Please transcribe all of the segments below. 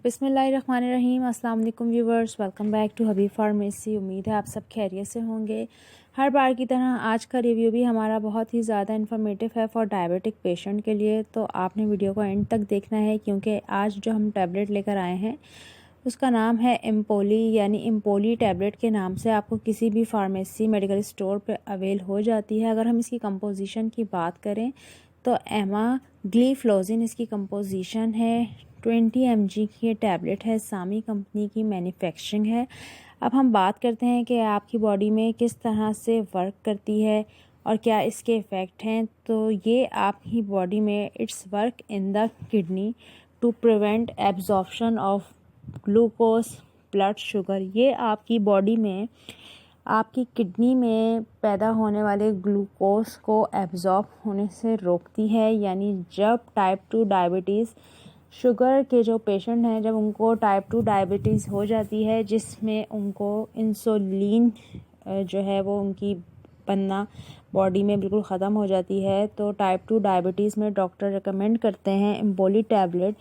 बिस्मिल्लाहिर्रहमानिर्रहीम। अस्सलाम वालेकुम viewers, welcome back to Habib pharmacy. उम्मीद है आप सब खैरियत से होंगे। हर बार की तरह आज का रिव्यू भी हमारा बहुत ही ज़्यादा इन्फॉर्मेटिव है फॉर डायबिटिक पेशेंट के लिए, तो आपने वीडियो को एंड तक देखना है क्योंकि आज जो हम टैबलेट लेकर आए हैं उसका नाम है इम्पोली, यानी इम्पोली टैबलेट के नाम से आपको किसी भी फार्मेसी मेडिकल स्टोर पर अवेल हो जाती है। अगर हम इसकी कंपोजिशन की बात करें तो एमा ग्लीफ्लोजिन इसकी कंपोजिशन है। 20 mg की ये टैबलेट है, सामी कंपनी की मैन्युफैक्चरिंग है। अब हम बात करते हैं कि आपकी बॉडी में किस तरह से वर्क करती है और क्या इसके इफ़ेक्ट हैं। तो ये आपकी बॉडी में it's work in the kidney to prevent absorption of glucose blood sugar. ये आपकी बॉडी में आपकी किडनी में पैदा होने वाले ग्लूकोज को एब्जॉर्ब होने से रोकती है। यानी जब टाइप 2 डायबिटीज़ शुगर के जो पेशेंट हैं, जब उनको टाइप 2 डायबिटीज़ हो जाती है जिसमें उनको इंसुलिन जो है वो उनकी बनना बॉडी में बिल्कुल ख़त्म हो जाती है, तो टाइप 2 डायबिटीज़ में डॉक्टर रिकमेंड करते हैं इम्पोली टैबलेट,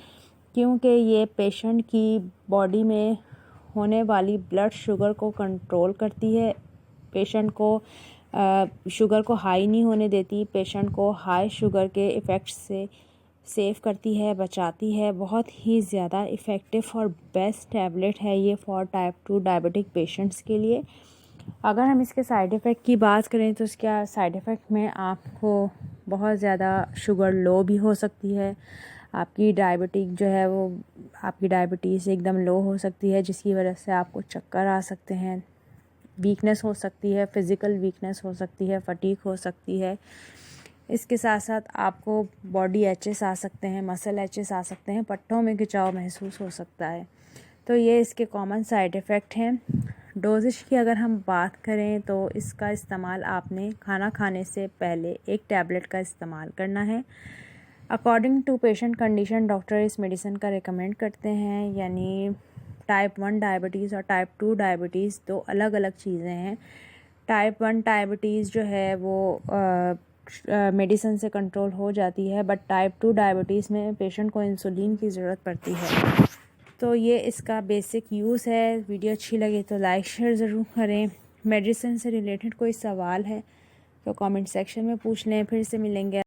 क्योंकि ये पेशेंट की बॉडी में होने वाली ब्लड शुगर को कंट्रोल करती है, पेशेंट को शुगर को हाई नहीं होने देती, पेशेंट को हाई शुगर के इफ़ेक्ट से सेव करती है, बचाती है। बहुत ही ज़्यादा इफ़ेक्टिव और बेस्ट टैबलेट है ये फॉर टाइप 2 डायबिटिक पेशेंट्स के लिए। अगर हम इसके साइड इफ़ेक्ट की बात करें तो इसका साइड इफ़ेक्ट में आपको बहुत ज़्यादा शुगर लो भी हो सकती है, आपकी डायबिटिक जो है वो आपकी डायबिटीज़ एकदम लो हो सकती है, जिसकी वजह से आपको चक्कर आ सकते हैं, वीकनेस हो सकती है, फ़िज़िकल वीकनेस हो सकती है, फटीग हो सकती है। इसके साथ साथ आपको बॉडी एचेस आ सकते हैं, मसल एचेस आ सकते हैं, पट्टों में खिंचाव महसूस हो सकता है। तो ये इसके कॉमन साइड इफ़ेक्ट हैं। डोजेज की अगर हम बात करें तो इसका इस्तेमाल आपने खाना खाने से पहले एक टैबलेट का इस्तेमाल करना है। According to patient condition doctor इस मेडिसिन का रिकमेंड करते हैं। यानी टाइप 1 डायबिटीज़ और टाइप 2 डायबिटीज़ दो अलग अलग चीज़ें हैं। टाइप 1 डायबिटीज़ जो है वो मेडिसिन से कंट्रोल हो जाती है, बट टाइप 2 डायबिटीज़ में पेशेंट को इंसुलिन की ज़रूरत पड़ती है। तो ये इसका बेसिक यूज़ है। वीडियो अच्छी लगे तो लाइक शेयर ज़रूर करें। मेडिसिन से रिलेटेड कोई सवाल है तो कमेंट सेक्शन में पूछ लें। फिर से मिलेंगे।